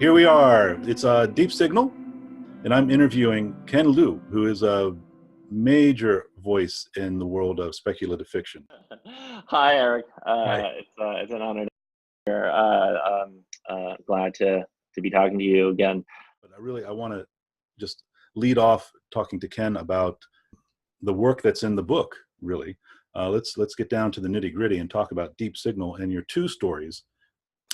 Here we are. It's a Deep Signal, and I'm interviewing Ken Liu, who is a major voice in the world of speculative fiction. Hi, Eric. Hi. It's an honor to be here. Glad to be talking to you again. But I want to just lead off talking to Ken about the work that's in the book. Really, let's get down to the nitty gritty and talk about Deep Signal and your two stories.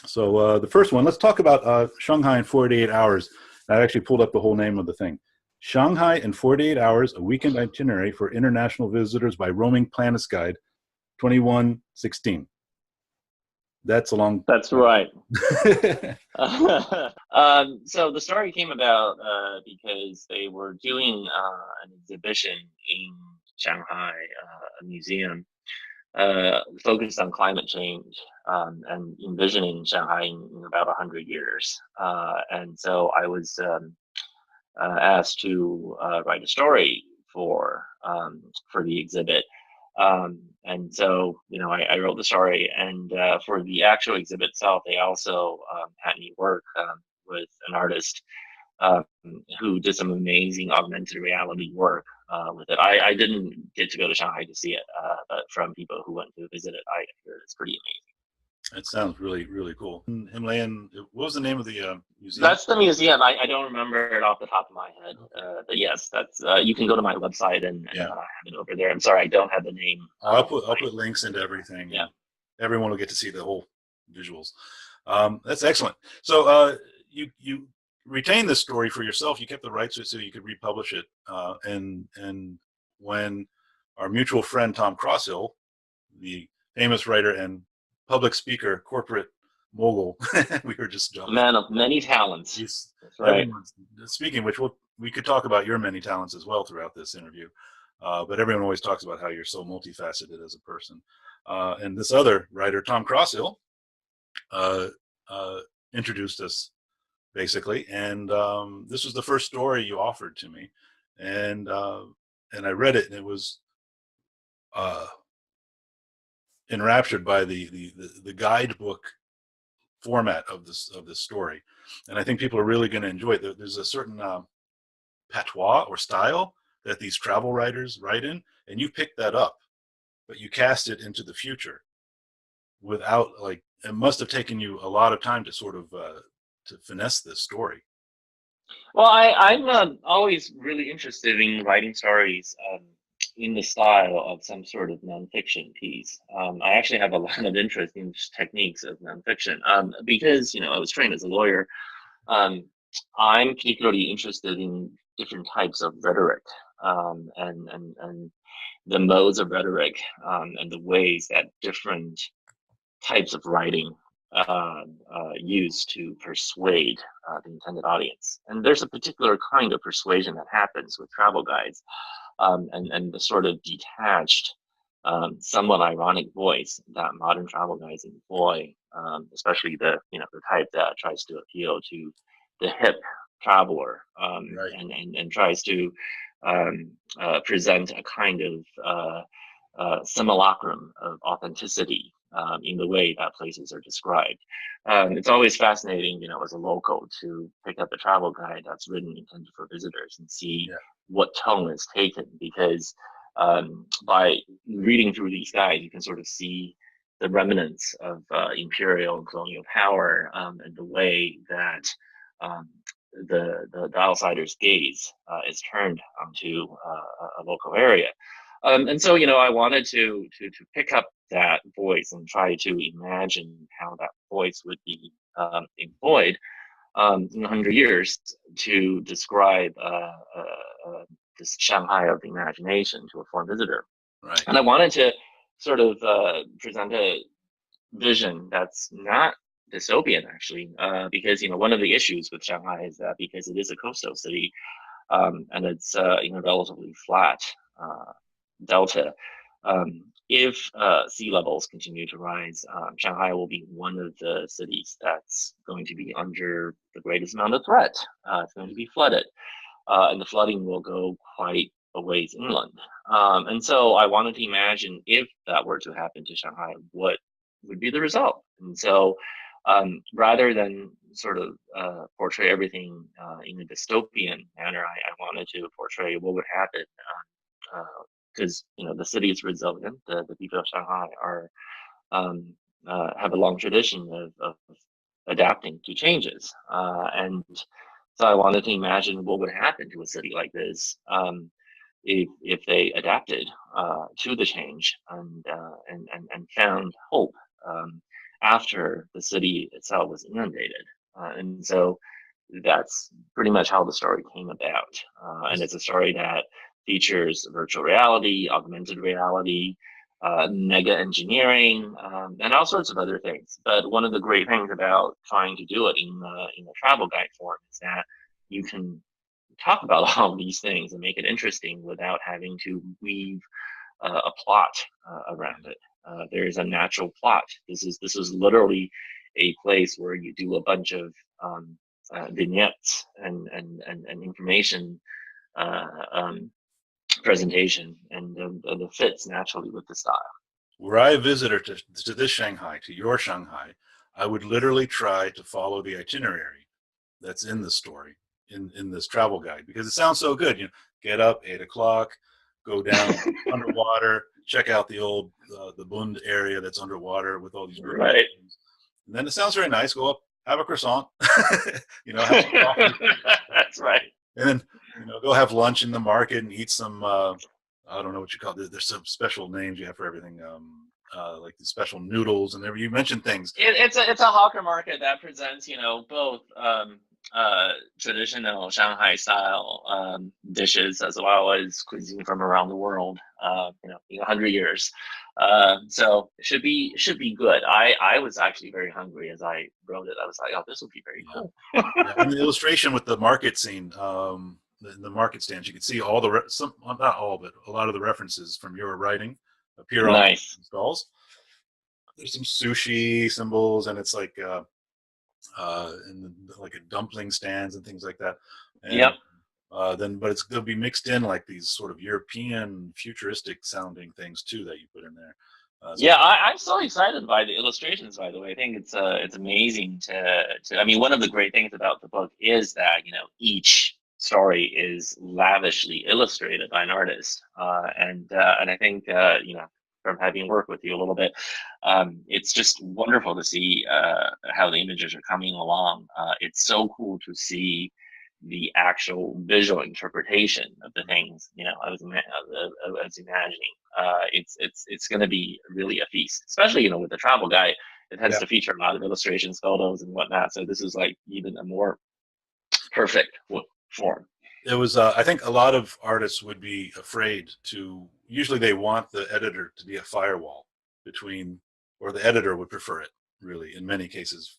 So the first one, let's talk about Shanghai in 48 hours. I actually pulled up the whole name of the thing. Shanghai in 48 hours, a weekend itinerary for international visitors by Roaming Planets Guide, 2116. That's a long. That's right. So the story came about because they were doing an exhibition in Shanghai, a museum focused on climate change and envisioning Shanghai in about 100 years. And so I was asked to write a story for the exhibit. And so, I wrote the story, and for the actual exhibit itself, they also had me work with an artist who did some amazing augmented reality work with it. I didn't get to go to Shanghai to see it, but from people who went to visit it, I heard it's pretty amazing. It sounds really, really cool. Himalayan, what was the name of the museum? That's the museum. I don't remember it off the top of my head. But yes, that's you can go to my website and I have it over there. I'm sorry, I don't have the name. I'll put links into everything. Yeah. Everyone will get to see the whole visuals. That's excellent. So you retained this story for yourself. You kept the rights so you could republish it. And when our mutual friend Tom Crosshill, the famous writer and public speaker, corporate mogul, we were just joking. Man of many talents. That's right. Speaking of which, we could talk about your many talents as well throughout this interview. But everyone always talks about how you're so multifaceted as a person. And this other writer, Tom Crosshill, introduced us basically, and this was the first story you offered to me, and I read it, and it was enraptured by the guidebook format of this story, and I think people are really going to enjoy it. There's a certain patois or style that these travel writers write in, and you picked that up, but you cast it into the future without, like, it must have taken you a lot of time to sort of to finesse this story. Well, I'm always really interested in writing stories in the style of some sort of nonfiction piece. I actually have a lot of interest in techniques of nonfiction because, I was trained as a lawyer. I'm particularly interested in different types of rhetoric and the modes of rhetoric and the ways that different types of writing used to persuade the intended audience. And there's a particular kind of persuasion that happens with travel guides and the sort of detached, somewhat ironic voice that modern travel guides employ, especially the type that tries to appeal to the hip traveler and tries to present a kind of simulacrum of authenticity in the way that places are described. It's always fascinating, as a local, to pick up a travel guide that's written intended for visitors and see what tone is taken, because by reading through these guides, you can sort of see the remnants of imperial and colonial power and the way that the outsider's gaze is turned onto a local area. And so, I wanted to pick up that voice and try to imagine how that voice would be employed in 100 years to describe this Shanghai of the imagination to a foreign visitor. Right. And I wanted to sort of present a vision that's not dystopian, actually, because, one of the issues with Shanghai is that because it is a coastal city and it's relatively flat delta, if sea levels continue to rise, Shanghai will be one of the cities that's going to be under the greatest amount of threat. It's going to be flooded, and the flooding will go quite a ways inland. And so I wanted to imagine if that were to happen to Shanghai, what would be the result? And so Rather than sort of portray everything in a dystopian manner, I wanted to portray what would happen because the city is resilient. The people of Shanghai are have a long tradition of adapting to changes, and so I wanted to imagine what would happen to a city like this if they adapted to the change and found hope after the city itself was inundated. And so that's pretty much how the story came about. And it's a story that features virtual reality, augmented reality, mega engineering, and all sorts of other things. But one of the great things about trying to do it in a travel guide form is that you can talk about all of these things and make it interesting without having to weave a plot around it. There is a natural plot. This is literally a place where you do a bunch of vignettes and information presentation, and it fits naturally with the style. Were I a visitor to this Shanghai, to your Shanghai, I would literally try to follow the itinerary that's in the story, in this travel guide, because it sounds so good. Get up 8 o'clock, go down underwater, check out the old the Bund area that's underwater with all these birds. Right. And then it sounds very nice. Go up, have a croissant, have some coffee. That's right. And then go have lunch in the market and eat some. I don't know what you call it. There's some special names you have for everything, like the special noodles and everything. You mentioned things. It's a hawker market that presents both traditional Shanghai style dishes as well as cuisine from around the world. 100 years. So it should be good. I was actually very hungry as I wrote it. I was like, oh, this will be very cool. Yeah. And the illustration with the market scene, the market stands, you can see all the not all, but a lot of the references from your writing appear on the stalls. There's some sushi symbols, and it's like like a dumpling stands and things like that. And, yep. But they'll be mixed in like these sort of European futuristic sounding things too that you put in there. I'm so excited by the illustrations. By the way, I think it's amazing to. I mean, one of the great things about the book is that each story is lavishly illustrated by an artist, and I think from having worked with you a little bit, it's just wonderful to see how the images are coming along. It's so cool to see the actual visual interpretation of the things I was imagining. It's going to be really a feast, especially with the travel guide. It tends to feature a lot of illustrations, photos, and whatnot. So this is like even a more perfect form. It was I think a lot of artists would be afraid to. Usually they want the editor to be a firewall between, or the editor would prefer it really in many cases,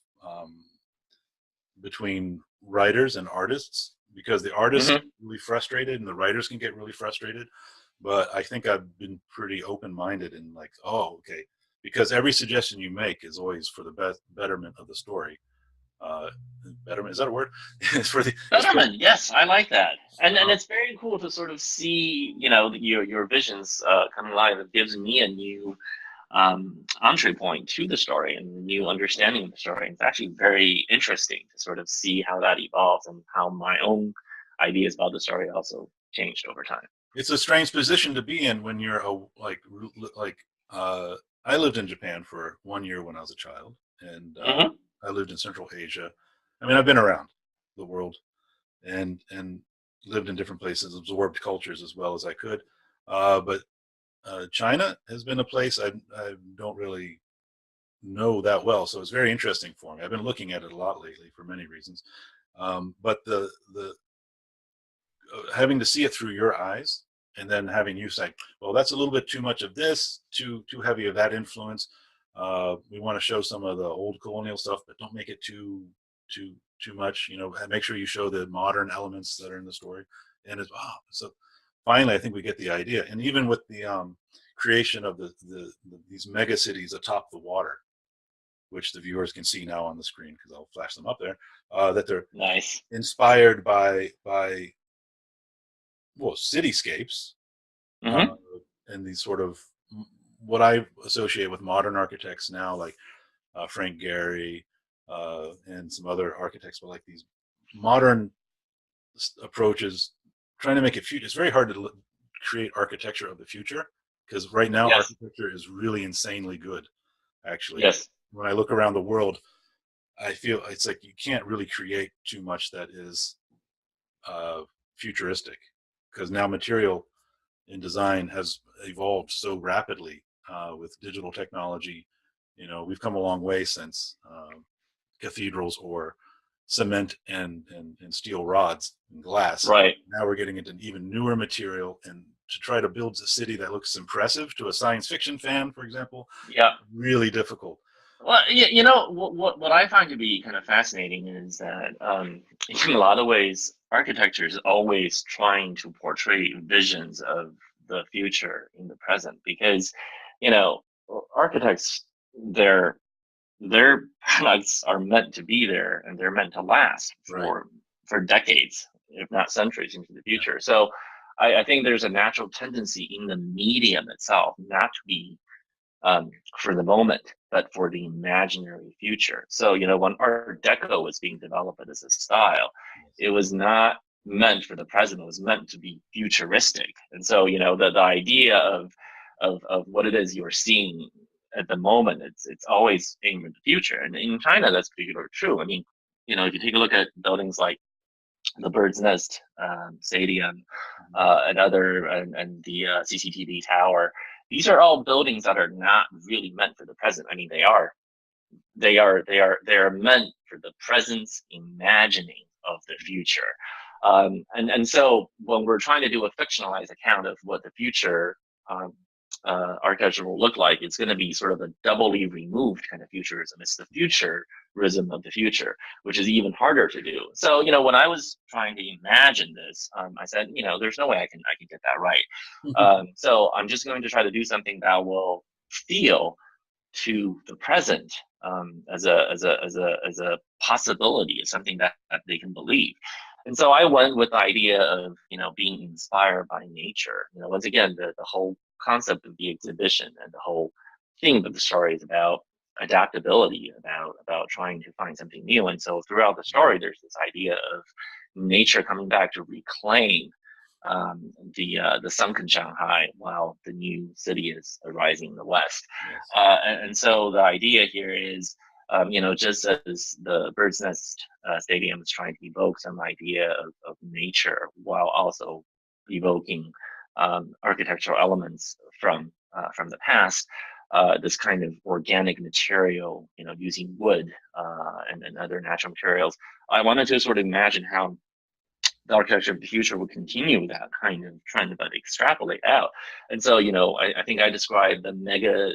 between writers and artists, because the artists get really frustrated and the writers can get really frustrated. But I think I've been pretty open-minded and like, oh, okay, because every suggestion you make is always for the betterment of the story. Betterment, is that a word? It's for the betterment. Yes, I like that, and it's very cool to sort of see your visions coming alive. It gives me a new entry point to the story and a new understanding of the story. It's actually very interesting to sort of see how that evolves and how my own ideas about the story also changed over time. It's a strange position to be in when you're I lived in Japan for 1 year when I was a child, and I lived in Central Asia. I mean, I've been around the world and lived in different places, absorbed cultures as well as I could. But China has been a place I don't really know that well, so it's very interesting for me. I've been looking at it a lot lately for many reasons. But the having to see it through your eyes, and then having you say, well, that's a little bit too much of this, too heavy of that influence. We want to show some of the old colonial stuff, but don't make it too much. Make sure you show the modern elements that are in the story. And so finally, I think we get the idea. And even with the creation of these mega cities atop the water, which the viewers can see now on the screen because I'll flash them up there, that they're nice, inspired by cityscapes, and these sort of what I associate with modern architects now, like Frank Gehry, and some other architects, but like these modern approaches, trying to make it future. It's very hard to create architecture of the future, because right now Yes. architecture is really insanely good, actually. Yes. When I look around the world, I feel it's like you can't really create too much that is futuristic, because now material in design has evolved so rapidly with digital technology. You know, we've come a long way since cathedrals or cement and steel rods and glass. Right. Now we're getting into even newer material, and to try to build a city that looks impressive to a science fiction fan, for example, Yeah. really difficult. Well, you know, what I find to be kind of fascinating is that in a lot of ways, architecture is always trying to portray visions of the future in the present, because, you know, architects, their products are meant to be there, and they're meant to last Right. for decades, if not centuries into the future. So I think there's a natural tendency in the medium itself not to be for the moment, but for the imaginary future. So, you know, when Art Deco was being developed as a style, it was not meant for the present, it was meant to be futuristic. And so, you know, the idea of what it is you're seeing at the moment, it's always aimed at the future. And in China, that's particularly true. I mean, you know, if you take a look at buildings like the Bird's Nest Stadium and the CCTV Tower, these are all buildings that are not really meant for the present. I mean, they are meant for the presence imagining of the future. And so when we're trying to do a fictionalized account of what the future architecture will look like, it's going to be sort of a doubly removed kind of futurism. It's the futurism of the future, which is even harder to do. So, you know, when I was trying to imagine this, I said, you know, there's no way I can get that right. So I'm just going to try to do something that will feel to the present as a possibility, as something that they can believe. And so I went with the idea of, you know, being inspired by nature. You know, once again, the whole concept of the exhibition and the whole theme of the story is about adaptability, about trying to find something new. And so throughout the story, there's this idea of nature coming back to reclaim the sunken Shanghai while the new city is arising in the west. Yes. And so the idea here is, you know, just as the Bird's Nest Stadium is trying to evoke some idea of nature while also evoking architectural elements from the past, this kind of organic material, you know, using wood and other natural materials. I wanted to sort of imagine how the architecture of the future would continue that kind of trend, but extrapolate out. And so, you know, I think I described the mega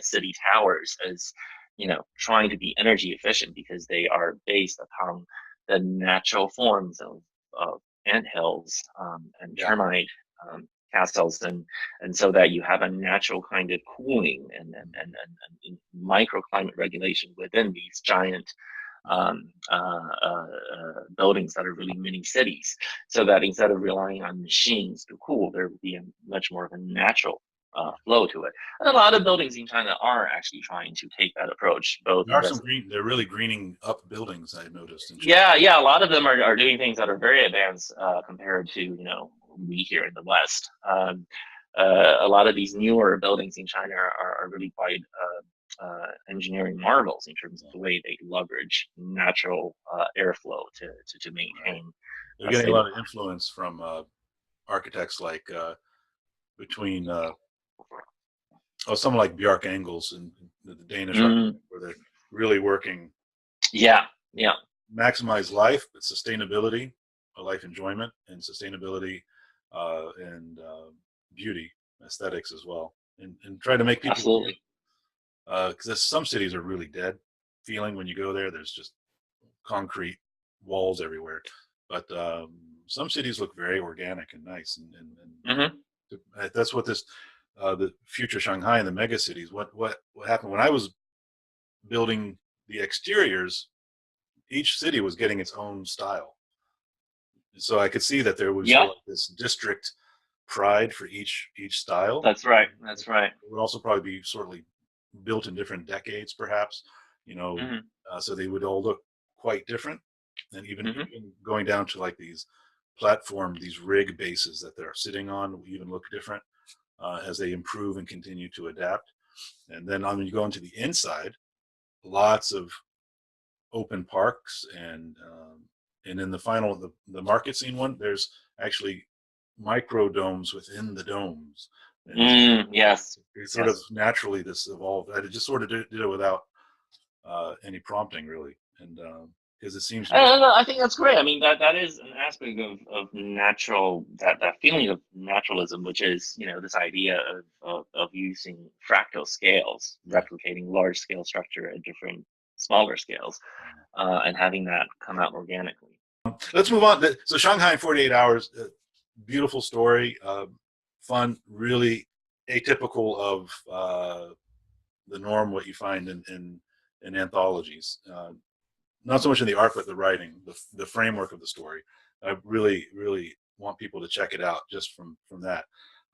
city towers as, you know, trying to be energy efficient because they are based upon the natural forms of ant hills and termite castles, and so that you have a natural kind of cooling and microclimate regulation within these giant buildings that are really mini cities, so that instead of relying on machines to cool, there would be a much more of a natural flow to it. And a lot of buildings in China are actually trying to take that approach. Both There are some they're really greening up buildings, I've noticed. In China. Yeah, a lot of them are doing things that are very advanced compared to, you know, we here in the West. A lot of these newer buildings in China are really quite engineering marvels in terms of the way they leverage natural airflow to maintain. They're getting a lot of influence from architects like between someone like Bjarke Engels and the Danish architect, where they're really working. Yeah. Maximize life, but sustainability, life enjoyment, and sustainability and beauty, aesthetics as well, and try to make people. Absolutely. Because some cities are really dead feeling when you go there. There's just concrete walls everywhere, but some cities look very organic and nice, and that's what this the future Shanghai and the mega cities. What happened when I was building the exteriors? Each city was getting its own style, so I could see that there was sort of this district pride for each style. That's right. It would also probably be sort of built in different decades, perhaps. you know, Hmm. so they would all look quite different. And Hmm. even going down to like these these rig bases that they're sitting on will even look different as they improve and continue to adapt. And then when you go into the inside, lots of open parks and in the final the market scene one, there's actually micro domes within the domes, and Yes. it sort of Yes. naturally this evolved. I just sort of did it without any prompting really, and because it seems to just I think that's great. I mean, that is an aspect of natural, that feeling of naturalism, which is, this idea of using fractal scales, yeah. replicating large scale structure at different smaller scales, and having that come out organically. Let's move on. So Shanghai in 48 hours, beautiful story, fun, really atypical of the norm what you find in anthologies. Not so much in the art, but the writing, the framework of the story. I really, really want people to check it out just from that.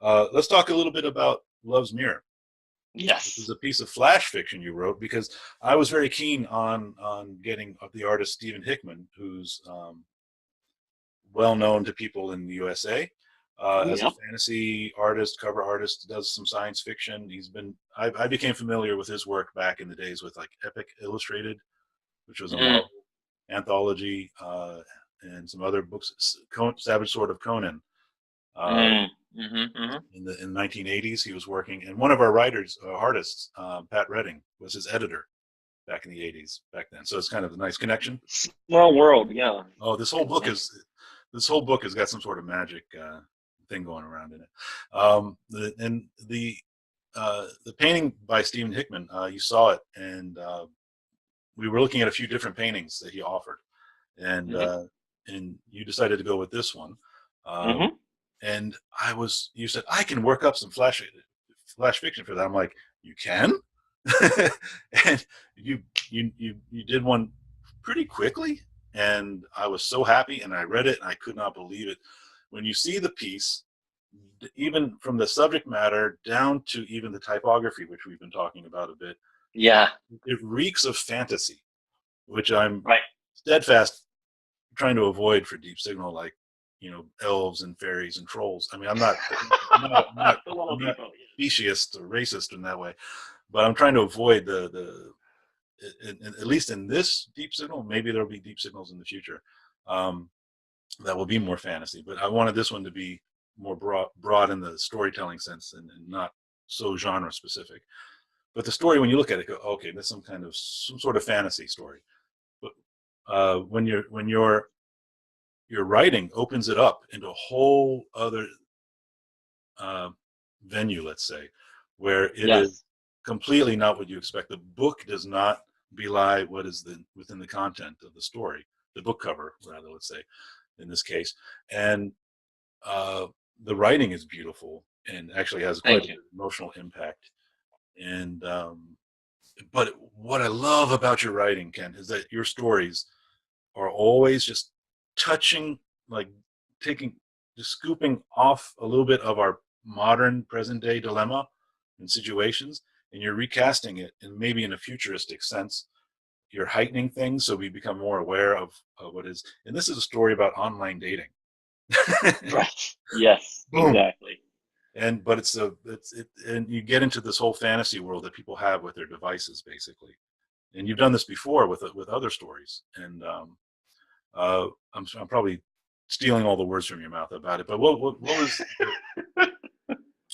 Let's talk a little bit about Love's Mirror. This is Yes. a piece of flash fiction you wrote because I was very keen on getting the artist Stephen Hickman, who's well known to people in the USA as a Yep. fantasy artist, cover artist, does some science fiction. I became familiar with his work back in the days with like Epic Illustrated, which was a Mm, Marvel anthology, and some other books, Savage Sword of Conan. Uh, mm, hmm, hmm. in the 1980s, he was working, and one of our writers, artists, Pat Redding, was his editor back in the 80s back then. So it's kind of a nice connection. Small world, yeah. Oh, Nice. this whole book has got some sort of magic thing going around in it. The painting by Stephen Hickman, you saw it, and we were looking at a few different paintings that he offered, and Hmm. you decided to go with this one. Um, Hmm. and you said I can work up some flash fiction for that. I'm like, you can, and you did one pretty quickly, and I was so happy, and I read it, and I could not believe it. When you see the piece, even from the subject matter down to even the typography, which we've been talking about a bit, Yeah. it reeks of fantasy, which I'm Right. steadfast trying to avoid for Deep Signal, like elves and fairies and trolls. I mean, The little I'm not people. speciesist or racist in that way, but I'm trying to avoid at least in this Deep Signal. Maybe there'll be Deep Signals in the future um, that will be more fantasy, but I wanted this one to be more broad in the storytelling sense and not so genre specific. But the story, when you look at it, go, okay, that's some sort of fantasy story. But when your writing opens it up into a whole other uh, venue, let's say, where it is Yes. completely not what you expect. The book does not belie what is within the content of the story, the book cover, rather, let's say, in this case. And uh, the writing is beautiful and actually has quite Thank a you. bit of emotional impact. And but what I love about your writing, Ken, is that your stories are always just touching, like taking, just scooping off a little bit of our modern present day dilemma and situations, and you're recasting it, and maybe in a futuristic sense, you're heightening things so we become more aware of what is. And this is a story about online dating. Right. Yes, Boom. exactly. And but and you get into this whole fantasy world that people have with their devices, basically. And you've done this before with other stories, and Uh, I'm probably stealing all the words from your mouth about it, but what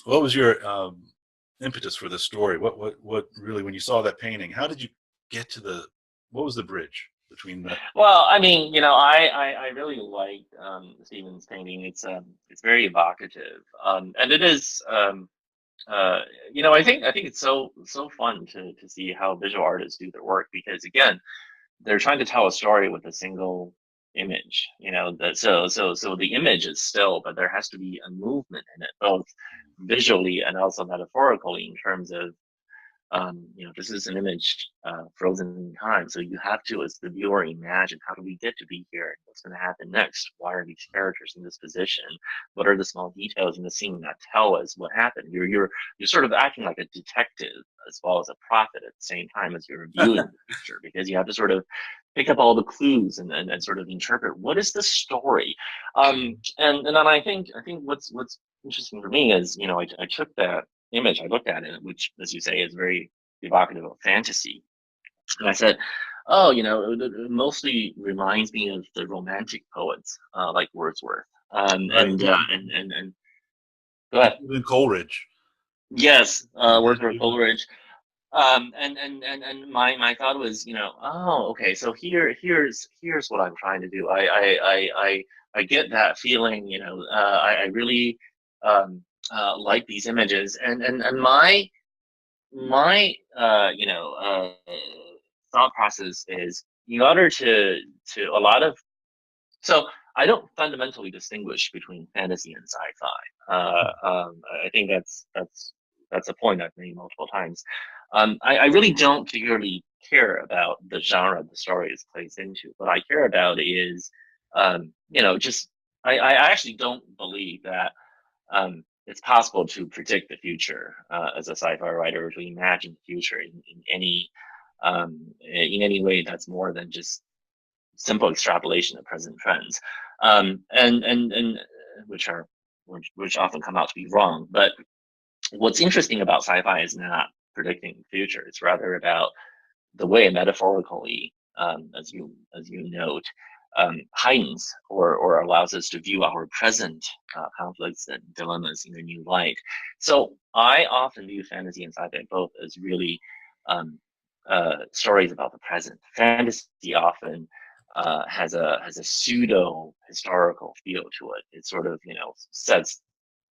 was your impetus for this story? What really, when you saw that painting, how did you get to what was the bridge between that? Well, I mean, I really liked Stephen's painting. It's very evocative, and it is uh, I think it's so fun to see how visual artists do their work, because again, they're trying to tell a story with a single image. So the image is still, but there has to be a movement in it, both visually and also metaphorically, in terms of this is an image frozen in time. So you have to, as the viewer, imagine, how do we get to be here? What's going to happen next? Why are these characters in this position? What are the small details in the scene that tell us what happened? You're sort of acting like a detective as well as a prophet at the same time as you're viewing the picture, because you have to sort of pick up all the clues and sort of interpret what is the story. And then I think what's interesting for me is, I took that image, I looked at it, which, as you say, is very evocative of fantasy. And I said, oh, it mostly reminds me of the romantic poets, like Wordsworth. Right. And go ahead. In Coleridge. Yes, Wordsworth, Coleridge. And my thought was, oh, okay, so here's what I'm trying to do. I get that feeling, I really like these images, and my thought process is, in order to a lot of, so I don't fundamentally distinguish between fantasy and sci-fi. I think that's a point I've made multiple times. I really don't particularly care about the genre the story is placed into. What I care about is, just I actually don't believe that it's possible to predict the future as a sci-fi writer, or to imagine the future in any way that's more than just simple extrapolation of present trends, and which often come out to be wrong. But what's interesting about sci-fi is not predicting the future; it's rather about the way metaphorically, as you note, heightens or allows us to view our present conflicts and dilemmas in a new light. So I often view fantasy and sci-fi both as really stories about the present. Fantasy often has a pseudo historical feel to it. It sort of sets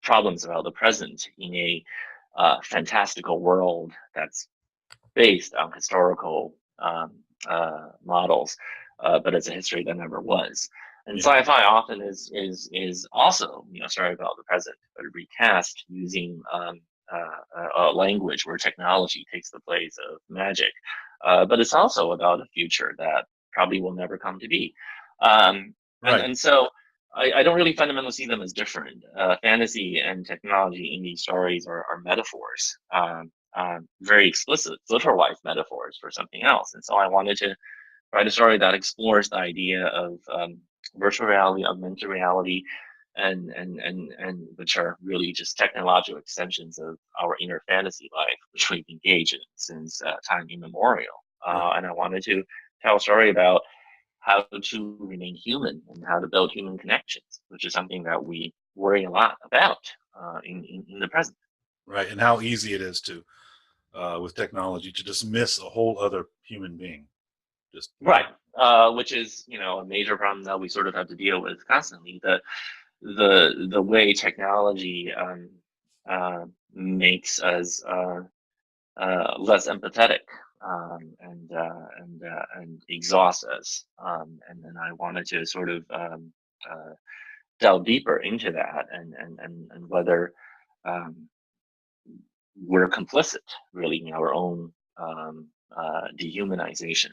problems about the present in a fantastical world that's based on historical models, but it's a history that never was. And sci-fi often is also a story about the present, but recast using a language where technology takes the place of magic. But it's also about a future that probably will never come to be. And so I don't really fundamentally see them as different. Fantasy and technology in these stories are metaphors, very explicit, literalized metaphors for something else. And so I wanted to write a story that explores the idea of virtual reality, augmented reality, and which are really just technological extensions of our inner fantasy life, which we've engaged in since time immemorial. And I wanted to tell a story about how to remain human and how to build human connections, which is something that we worry a lot about in the present. Right, and how easy it is to, with technology, to dismiss a whole other human being. Right, which is a major problem that we sort of have to deal with constantly. The way technology makes us less empathetic, and exhausts us. And then I wanted to sort of delve deeper into that, and whether we're complicit really in our own dehumanization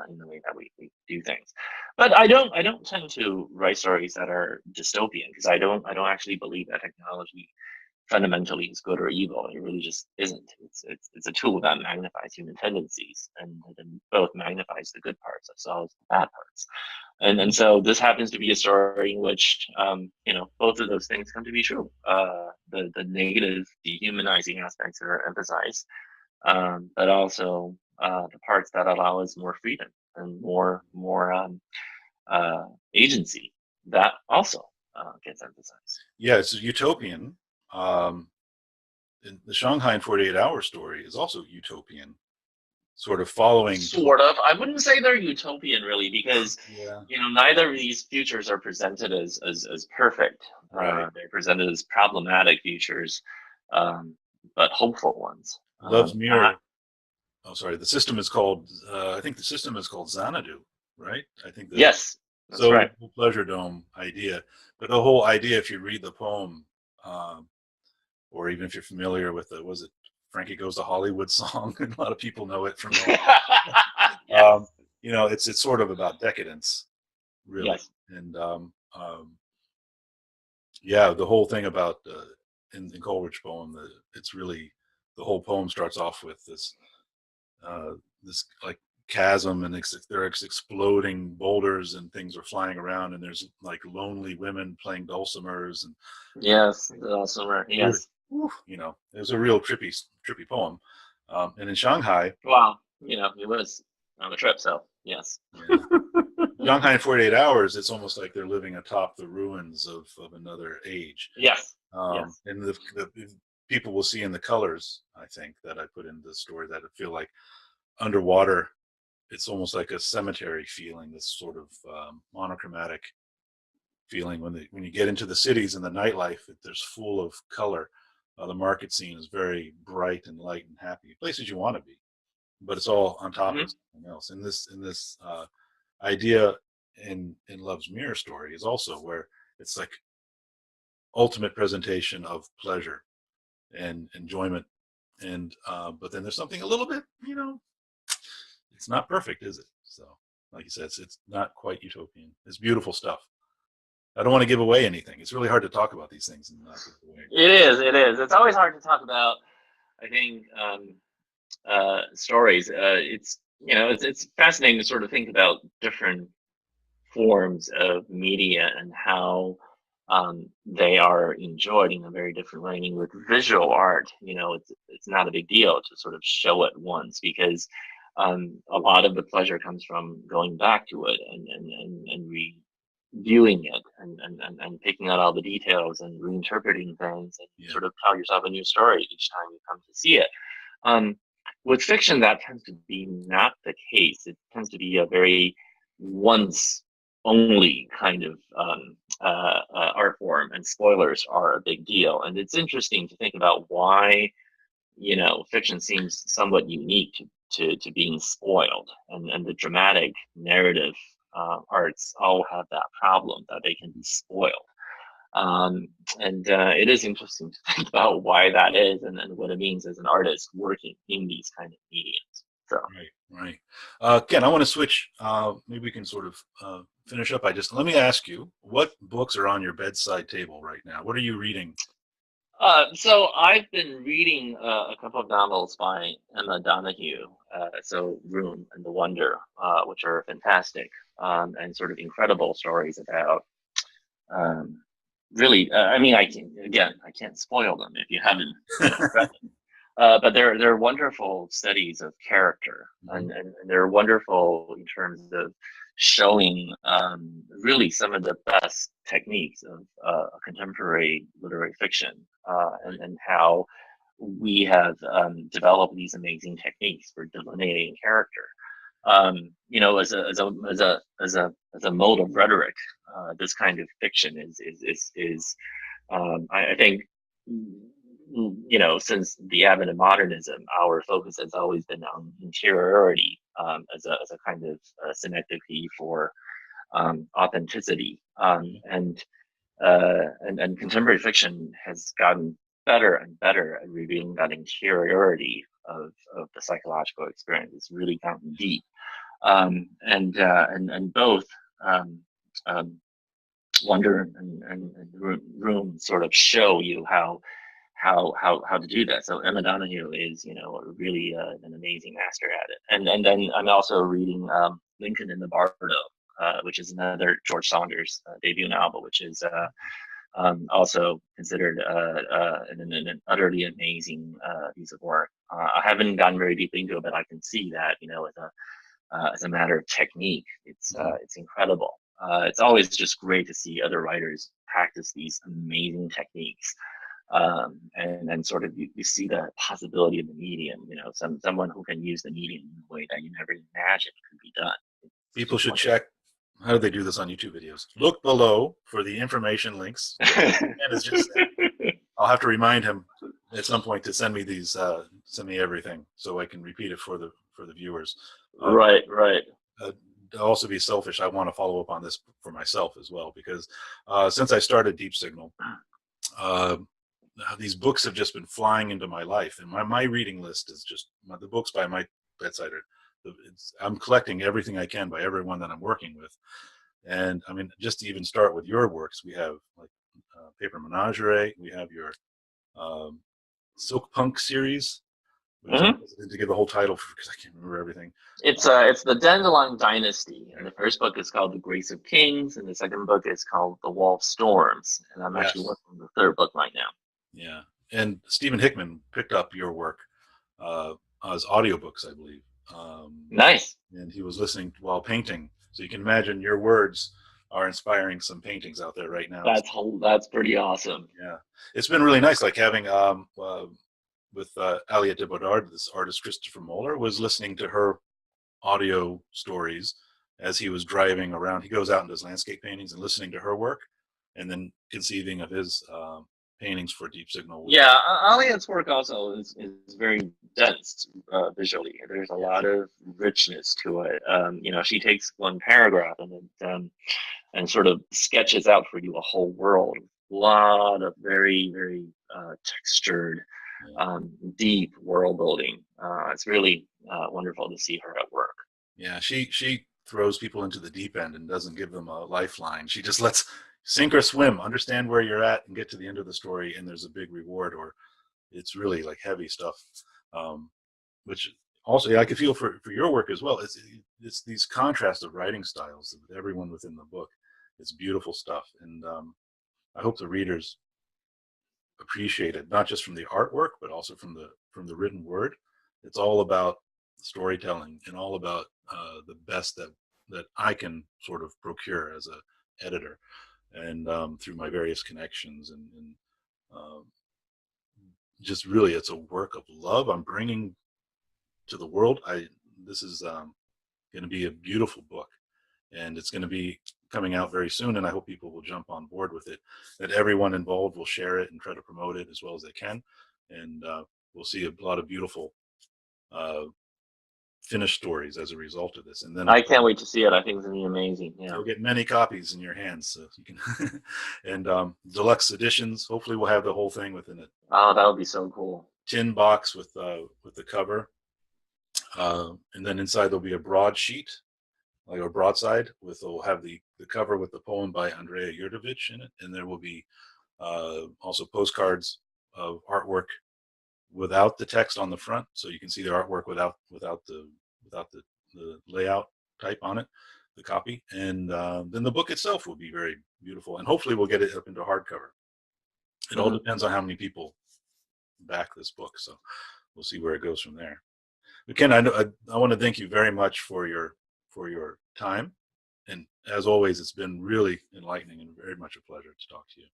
in the way that we do things. But I don't tend to write stories that are dystopian, because I don't actually believe that technology fundamentally is good or evil. It really just isn't. It's a tool that magnifies human tendencies, and both magnifies the good parts as well as the bad parts. And so this happens to be a story in which both of those things come to be true. The negative, dehumanizing aspects are emphasized, but also the parts that allow us more freedom and more agency, that also gets emphasized. Yeah, it's utopian. The Shanghai in 48 Hour story is also utopian, sort of following. Sort of. I wouldn't say they're utopian really, because neither of these futures are presented as perfect. Right. They're presented as problematic futures, but hopeful ones. Love's Mirror. Oh, sorry. The system is called. I think the system is called Xanadu, right? I think. Yes. That's so right. Pleasure Dome idea, but the whole idea, if you read the poem, or even if you're familiar with was it Frankie Goes to Hollywood song, and a lot of people know it from Yes. you know, it's sort of about decadence, really. Yes. And yeah, the whole thing about in Coleridge poem, it's really, the whole poem starts off with this like chasm, and they're exploding boulders, and things are flying around, and there's like lonely women playing dulcimers, and Yes. Also, yes. you know, it was a real trippy poem. And in Shanghai, Wow. You know, he was on the trip, so yes. yeah, Shanghai in 48 hours, it's almost like they're living atop the ruins of another age. Yes. Yes. And the people will see in the colors, I think, that I put in the story, that I feel like underwater, it's almost like a cemetery feeling, this sort of monochromatic feeling. When you get into the cities and the nightlife, there's full of color. The market scene is very bright and light and happy, places you want to be, but it's all on top of something else. In this idea in Love's Mirror story is also where it's like ultimate presentation of pleasure and enjoyment, and but then there's something a little bit, you know, it's not perfect, is it? So, like you said, it's not quite utopian. It's beautiful stuff. I don't want to give away anything. It's really hard to talk about these things and not give away. It is. It is. It's always hard to talk about, I think, stories. It's, you know, it's fascinating to sort of think about different forms of media and how they are enjoyed in a very different way. I mean, with visual art, you know, it's not a big deal to sort of show it once, because a lot of the pleasure comes from going back to it and reviewing it and picking out all the details and reinterpreting things, and sort of tell yourself a new story each time you come to see it. With fiction, that tends to be not the case. It tends to be a very once only kind of art form, and spoilers are a big deal. And it's interesting to think about why, you know, fiction seems somewhat unique to being spoiled, and the dramatic narrative arts all have that problem, that they can be spoiled. It is interesting to think about why that is, and what it means as an artist working in these kind of mediums. So Right. Ken, I want to switch. Maybe we can sort of finish up. Let me ask you, what books are on your bedside table right now? What are you reading? So I've been reading a couple of novels by Emma Donoghue, so Room and The Wonder, which are fantastic, and sort of incredible stories about really, I mean, I can't spoil them if you haven't read them. But they're wonderful studies of character, and they're wonderful in terms of showing really some of the best techniques of contemporary literary fiction, and how we have developed these amazing techniques for delineating character. You know, as a mode of rhetoric, this kind of fiction is I think, you know, since the advent of modernism, our focus has always been on interiority, as a kind of synecdoche for authenticity, and contemporary fiction has gotten better and better at revealing that interiority of the psychological experience. It's really gotten deep, and both Wonder and Room sort of show you how to do that. So Emma Donoghue is, you know, really an amazing master at it. And then I'm also reading Lincoln in the Bardo, which is another George Saunders debut novel, which is also considered an utterly amazing piece of work. I haven't gotten very deeply into it, but I can see that, you know, as a matter of technique, it's incredible. It's always just great to see other writers practice these amazing techniques, and sort of you see the possibility of the medium. You know, someone who can use the medium in a way that you never imagined could be done. People should check. How do they do this on YouTube videos? Look below for the information links. And it's just, I'll have to remind him at some point to send me these, send me everything so I can repeat it for the viewers. Right. To also be selfish, I want to follow up on this for myself as well, because since I started Deep Signal, these books have just been flying into my life, and my reading list is just the books by my bedside are. I'm collecting everything I can by everyone that I'm working with, and I mean, just to even start with your works, we have like Paper Menagerie, we have your Silkpunk series, which I didn't give the whole title because I can't remember everything. It's the Dandelion Dynasty, and the first book is called The Grace of Kings, and the second book is called The Wall of Storms, and I'm actually working on the third book right now. Yeah, and Stephen Hickman picked up your work as audiobooks, I believe. Nice. And he was listening while painting, so you can imagine your words are inspiring some paintings out there right now. That's pretty awesome. Yeah, it's been really nice, like having with Aliette de Bodard, this artist Christopher Moeller was listening to her audio stories as he was driving around. He goes out and does landscape paintings and listening to her work, and then conceiving of his paintings for Deep Signal. Yeah, Aliette's work also is very dense visually. There's a lot of richness to it. She takes one paragraph and sort of sketches out for you a whole world. A lot of very, very textured, deep world building. It's really wonderful to see her at work. Yeah, she throws people into the deep end and doesn't give them a lifeline. She just lets sink or swim, understand where you're at, and get to the end of the story, and there's a big reward. Or it's really like heavy stuff, which also I could feel for your work as well. It's these contrasts of writing styles with everyone within the book. It's beautiful stuff, and I hope the readers appreciate it, not just from the artwork, but also from the written word. It's all about storytelling and all about the best that I can sort of procure as a editor, and through my various connections, and just really, it's a work of love I'm bringing to the world. This is going to be a beautiful book, and it's going to be coming out very soon, and I hope people will jump on board with it, that everyone involved will share it and try to promote it as well as they can, and we'll see a lot of beautiful finished stories as a result of this. And then I can't wait to see it. I think it's going to be amazing. Yeah. You'll get many copies in your hands, so you can and deluxe editions. Hopefully we'll have the whole thing within it. Oh, that would be so cool. Tin box with the cover, and then inside there'll be a broadsheet, like a broadside, will have the cover with the poem by Andrea Yurtovich in it, and there will be also postcards of artwork without the text on the front, so you can see the artwork without the layout type on it, the copy, and then the book itself will be very beautiful, and hopefully we'll get it up into hardcover. It all depends on how many people back this book, so we'll see where it goes from there. But Ken, I want to thank you very much for your time, and as always, it's been really enlightening and very much a pleasure to talk to you.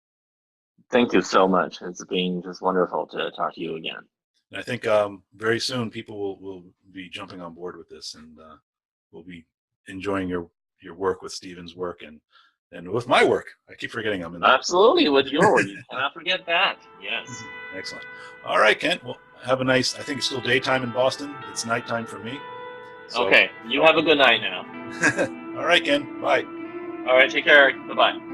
Thank you so much. It's been just wonderful to talk to you again. And I think very soon people will be jumping on board with this, and we'll be enjoying your work with Stephen's work and with my work. I keep forgetting I'm in there. Absolutely, with your work. You cannot forget that. Yes. Excellent. All right, Kent. Well, have a nice, I think it's still daytime in Boston. It's nighttime for me. So. Okay. You have a good night now. All right, Ken. Bye. All right. Take care. Bye-bye.